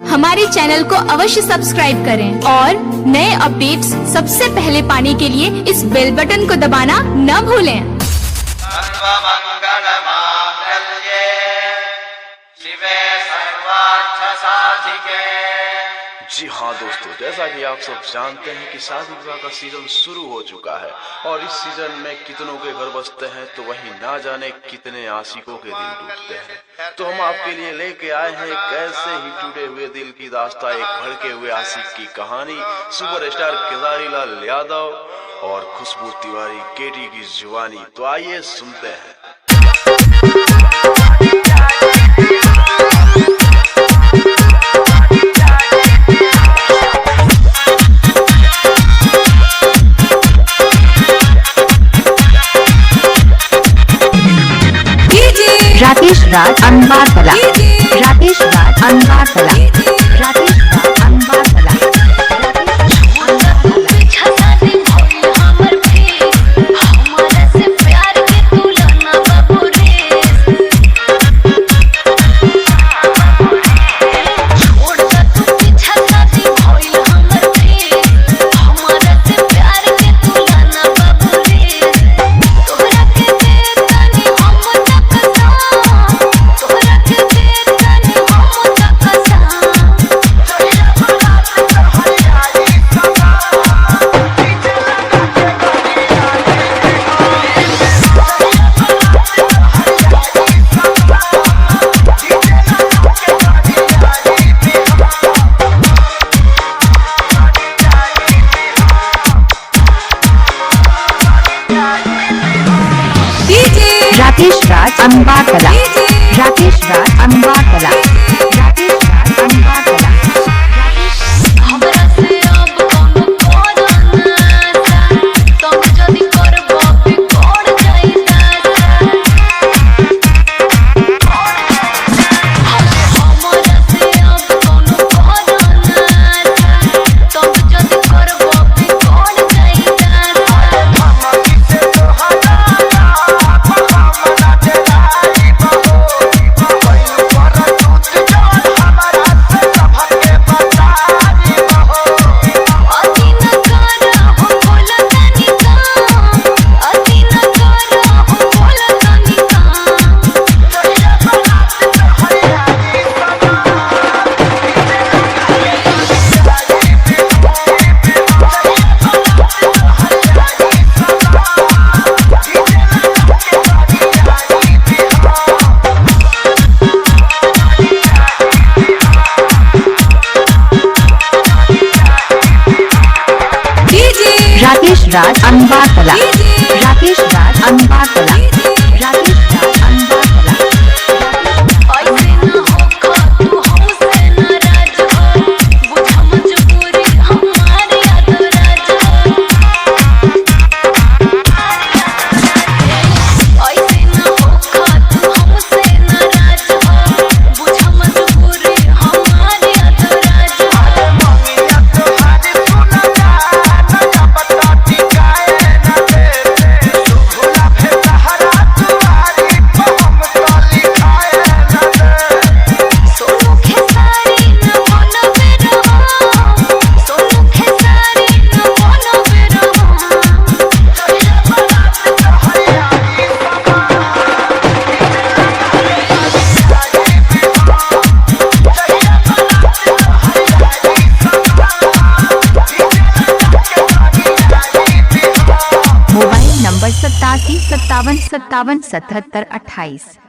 हमारे चैनल को अवश्य सब्सक्राइब करें और नए अपडेट्स सबसे पहले पाने के लिए इस बेल बटन को दबाना न भूलें। जी हाँ दोस्तों, जैसा कि आप सब जानते हैं कि शादी विवाह का सीजन शुरू हो चुका है और इस सीजन में कितनों के घर बसते हैं तो वहीं ना जाने कितने आशिकों के दिल टूटते हैं। तो हम आपके लिए लेके आए हैं एक ऐसे ही टूटे हुए दिल की दास्तां, एक भड़के हुए आशिक की कहानी। सुपरस्टार केदारी लाल यादव और खुशबू तिवारी केटी की जुबानी। तो आइए सुनते हैं। राकेश राज अंबारतला, राकेश राज अंबारतला, राकेश राज अंबारतला। राकेश राज अंबारतला, राकेश राज अंबारतला, राकेश राज अंबारतला। राकेश राज अंबारतला, राकेश राज अंबारतला, राकेश राज अंबारतला। Mobile number 87 57 57 77 28।